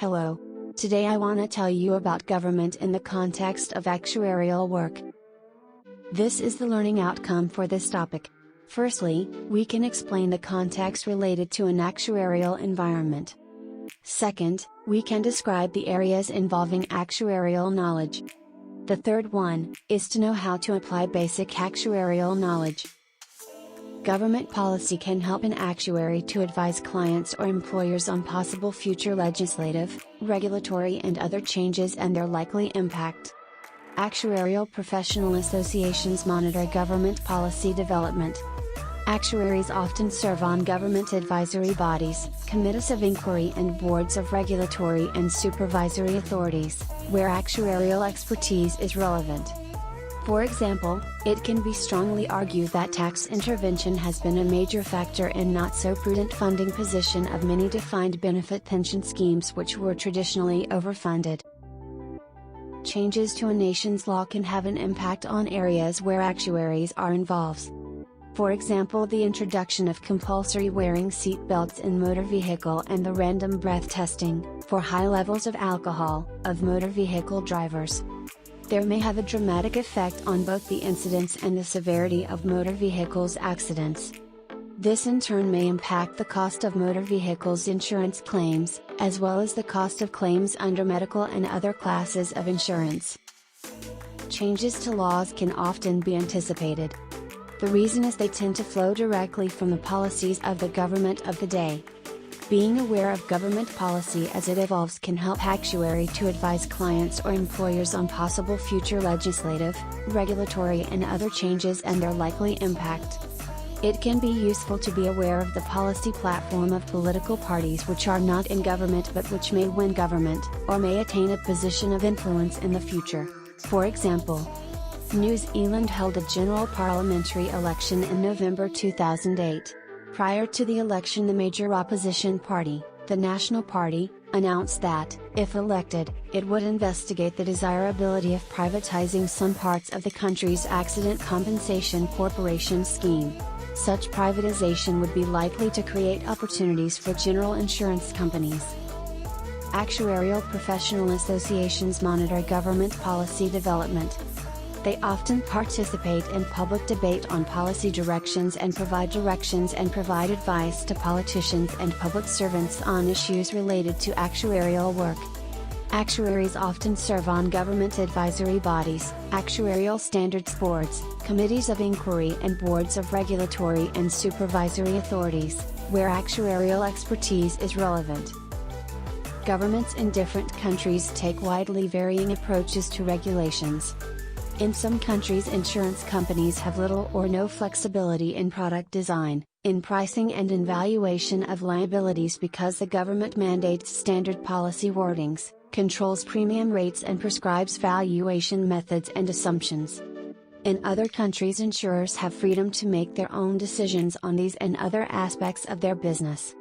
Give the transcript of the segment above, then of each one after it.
Hello. Today I want to tell you about government in the context of actuarial work. This is the learning outcome for this topic. Firstly, we can explain the context related to an actuarial environment. Second, we can describe the areas involving actuarial knowledge. The third one is to know how to apply basic actuarial knowledge. Government policy can help an actuary to advise clients or employers on possible future legislative, regulatory and other changes and their likely impact. Actuarial professional associations monitor government policy development. Actuaries often serve on government advisory bodies, committees of inquiry and boards of regulatory and supervisory authorities, where actuarial expertise is relevant. For example, it can be strongly argued that tax intervention has been a major factor in not so prudent funding position of many defined benefit pension schemes which were traditionally overfunded. Changes to a nation's law can have an impact on areas where actuaries are involved. For example, the introduction of compulsory wearing seat belts in motor vehicle and the random breath testing, for high levels of alcohol, of motor vehicle drivers. There may have a dramatic effect on both the incidence and the severity of motor vehicles accidents. This in turn may impact the cost of motor vehicles insurance claims, as well as the cost of claims under medical and other classes of insurance. Changes to laws can often be anticipated. The reason is they tend to flow directly from the policies of the government of the day. Being aware of government policy as it evolves can help actuary to advise clients or employers on possible future legislative, regulatory and other changes and their likely impact. It can be useful to be aware of the policy platform of political parties which are not in government but which may win government, or may attain a position of influence in the future. For example, New Zealand held a general parliamentary election in November 2008. Prior to the election, the major opposition party, the National Party, announced that, if elected, it would investigate the desirability of privatizing some parts of the country's accident compensation corporation scheme. Such privatization would be likely to create opportunities for general insurance companies. Actuarial professional associations monitor government policy development. They often participate in public debate on policy directions and provide advice to politicians and public servants on issues related to actuarial work. Actuaries often serve on government advisory bodies, actuarial standards boards, committees of inquiry and boards of regulatory and supervisory authorities, where actuarial expertise is relevant. Governments in different countries take widely varying approaches to regulations. In some countries, insurance companies have little or no flexibility in product design, in pricing and in valuation of liabilities because the government mandates standard policy wordings, controls premium rates and prescribes valuation methods and assumptions. In other countries, insurers have freedom to make their own decisions on these and other aspects of their business.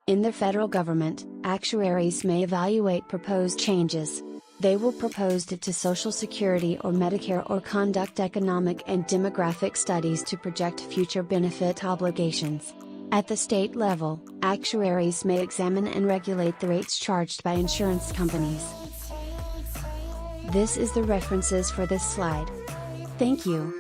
In the federal government, actuaries may evaluate proposed changes. They will propose it to Social Security or Medicare or conduct economic and demographic studies to project future benefit obligations. At the state level, actuaries may examine and regulate the rates charged by insurance companies. This is the references for this slide. Thank you.